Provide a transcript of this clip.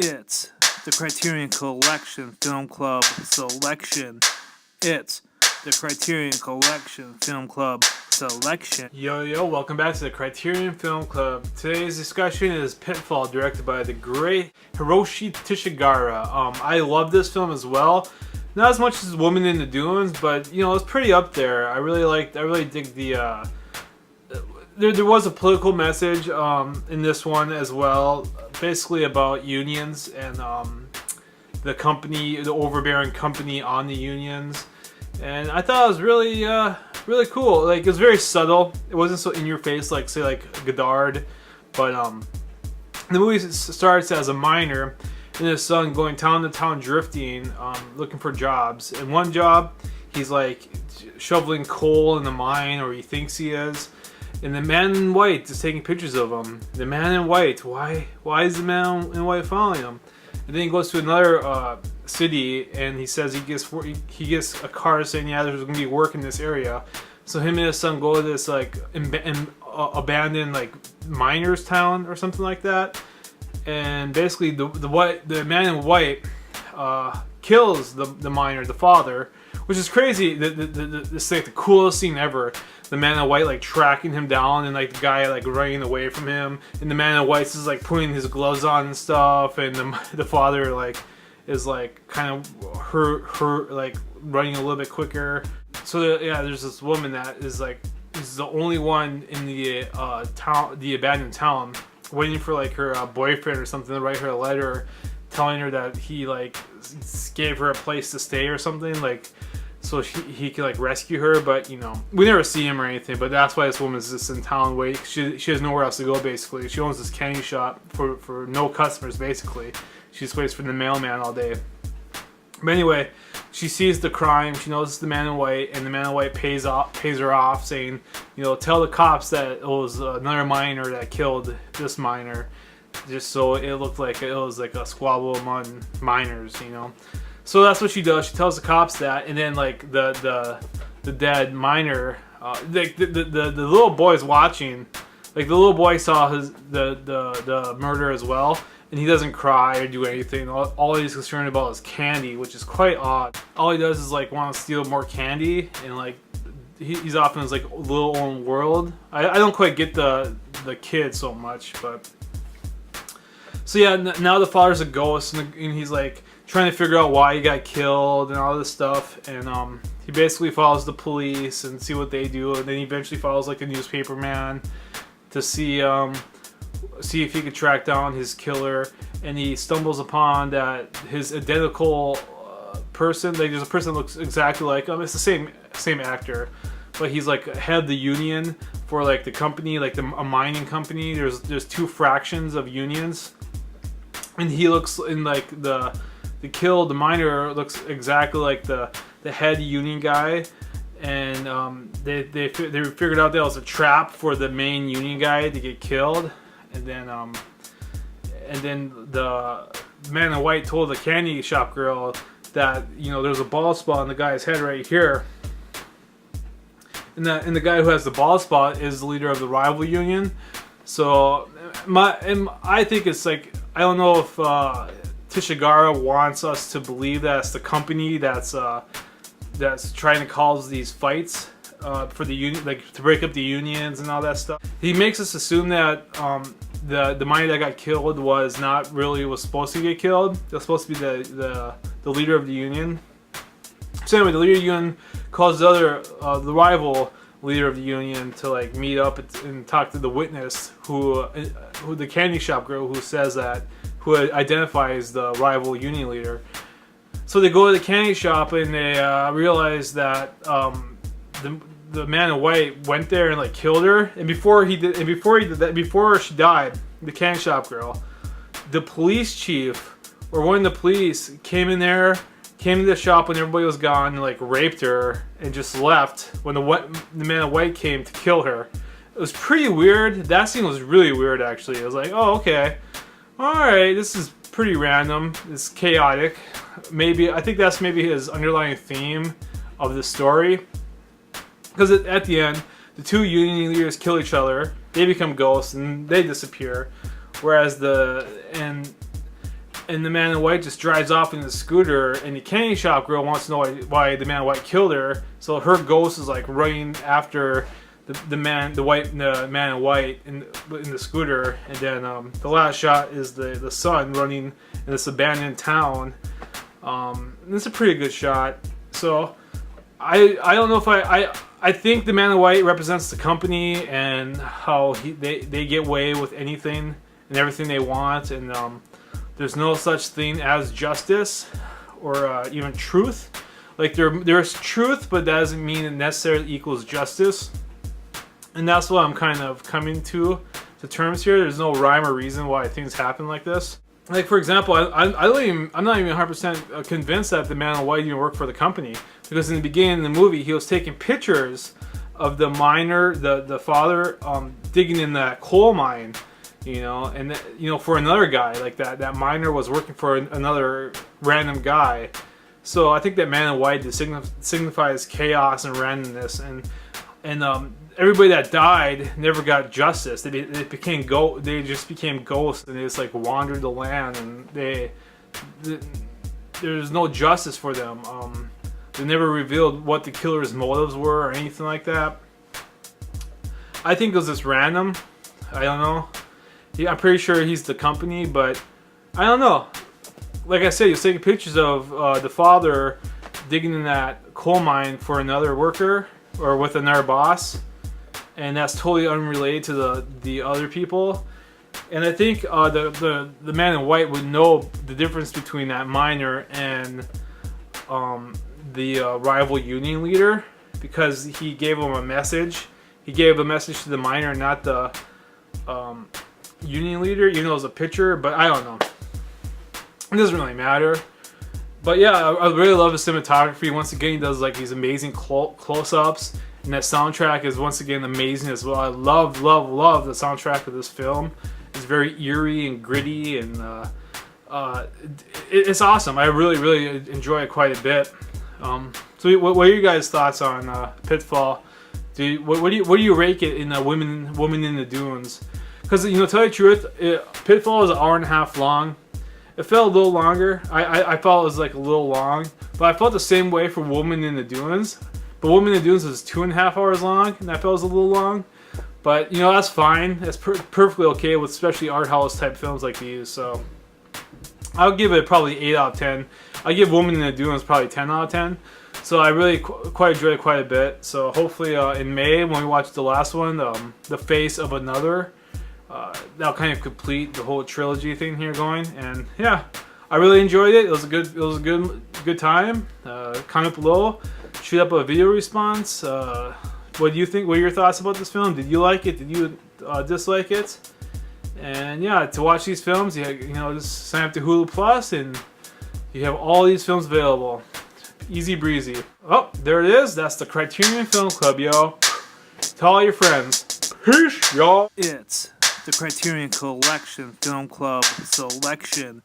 It's the Criterion Collection Film Club selection. It's the Criterion Collection Film Club selection. Yo, welcome back to the Criterion Film Club. Today's discussion is Pitfall, directed by the great Hiroshi Teshigahara. I love this film as well. Not as much as Woman in the Dunes, but you know, it's pretty up there. I really dig the there was a political message in this one as well, basically about unions and the overbearing company on the unions. And I thought it was really cool. Like, it was very subtle. It wasn't so in your face like, say, like Godard. But the movie starts as a miner and his son going town to town drifting, looking for jobs. And one job, he's like shoveling coal in the mine, or he thinks he is. And the man in white is taking pictures of him. The man in white, why is the man in white following him? And then he goes to another city, and he says he gets a card saying, yeah, there's going to be work in this area. So him and his son go to this like abandoned like miners town or something like that. And basically the man in white kills the miner, the father, which is crazy. This like the coolest scene ever. The man in white like tracking him down, and like the guy like running away from him, and the man in white is like putting his gloves on and stuff, and the father like is like kind of hurt like running a little bit quicker. So there's this woman that is the only one in the the abandoned town, waiting for like her boyfriend or something to write her a letter telling her that he like gave her a place to stay or something, like so he can like rescue her. But you know, we never see him or anything. But that's why this woman's just in town waiting. She has nowhere else to go, basically. She owns this candy shop for no customers, basically. She just waits for the mailman all day. But anyway, she sees the crime. She knows it's the man in white, and the man in white pays her off, saying, you know, tell the cops that it was another miner that killed this miner, just so it looked like it was like a squabble among miners, you know. So that's what she does. She tells the cops that, and then like the dead miner, like the little boy's watching. Like the little boy saw the murder as well, and he doesn't cry or do anything. All he's concerned about is candy, which is quite odd. All he does is like want to steal more candy, and like he's off in his like little own world. I don't quite get the kid so much, but so yeah. Now the father's a ghost, and he's like trying to figure out why he got killed and all this stuff. And he basically follows the police and see what they do, and then he eventually follows like a newspaper man to see if he could track down his killer. And he stumbles upon that his identical person, like there's a person that looks exactly like him. It's the same actor, but he's like head of the union for like the company, like a mining company. There's two fractions of unions, and he looks in like the miner looks exactly like the head union guy. And they figured out that it was a trap for the main union guy to get killed. And then the man in white told the candy shop girl that, you know, there's a bald spot on the guy's head right here. And the guy who has the bald spot is the leader of the rival union. So I think it's like, I don't know if Teshigahara wants us to believe that it's the company that's trying to cause these fights for the union, like to break up the unions and all that stuff. He makes us assume that the miner that got killed was supposed to get killed. It was supposed to be the leader of the union. So anyway, the leader of the union calls the rival leader of the union to like meet up and talk to the witness who the candy shop girl who identifies the rival union leader. So they go to the candy shop, and they realize that the man in white went there and like killed her. And before she died, the candy shop girl, the police chief or one of the police came to the shop when everybody was gone, and like raped her and just left when the man in white came to kill her. It was pretty weird. That scene was really weird, actually. It was like, oh, okay, all right, this is pretty random. It's chaotic. I think that's maybe his underlying theme of the story. Because at the end, the two union leaders kill each other. They become ghosts and they disappear. Whereas and the man in white just drives off in the scooter, and the candy shop girl wants to know why the man in white killed her. So her ghost is like running after the man in white in the scooter, and then the last shot is the son running in this abandoned town. It's a pretty good shot. So I don't know if I think the man in white represents the company and how they get away with anything and everything they want, and there's no such thing as justice or even truth. Like there's truth, but that doesn't mean it necessarily equals justice. And that's what I'm kind of coming to terms here. There's no rhyme or reason why things happen like this. Like, for example, I'm not even 100% convinced that the man in white even worked for the company, because in the beginning of the movie he was taking pictures of the miner, the father, digging in that coal mine, you know, and you know, for another guy. Like that miner was working for another random guy. So I think that man in white signifies chaos and randomness, and everybody that died never got justice. They just became ghosts, and they just like wandered the land, and there's no justice for them. They never revealed what the killer's motives were or anything like that. I think it was just random. I don't know. I'm pretty sure he's the company, but I don't know. Like I said, he was taking pictures of the father digging in that coal mine for another worker or with another boss, and that's totally unrelated to the other people. And I think the man in white would know the difference between that miner and the rival union leader, because he gave him a message. He gave a message to the miner, not the union leader, even though it was a picture. But I don't know. It doesn't really matter. But yeah, I really love the cinematography. Once again, he does like these amazing close-ups. And that soundtrack is once again amazing as well. I love the soundtrack of this film. It's very eerie and gritty, and it's awesome. I really enjoy it quite a bit. So what are you guys' thoughts on Pitfall? What do you rate it in Woman in the Dunes? Because, you know, to tell you the truth, Pitfall is an hour and a half long. It felt a little longer. I felt it was like a little long, but I felt the same way for Woman in the Dunes. But Woman in the Dunes was 2.5 hours long, and I felt it was a little long. But, you know, that's fine. That's perfectly okay with especially art house type films like these. So I'll give it probably 8 out of 10. I give Woman in the Dunes probably 10 out of 10. So I really quite enjoyed it quite a bit. So hopefully in May, when we watch the last one, The Face of Another, that'll kind of complete the whole trilogy thing here going. And yeah, I really enjoyed it. It was a good time. Comment below. Shoot up a video response. What do you think? What are your thoughts about this film? Did you like it? Did you dislike it? And yeah, to watch these films, you know, just sign up to Hulu Plus, and you have all these films available. Easy breezy. Oh, there it is. That's the Criterion Film Club, yo. Tell all your friends. Peace, y'all. It's the Criterion Collection Film Club Selection.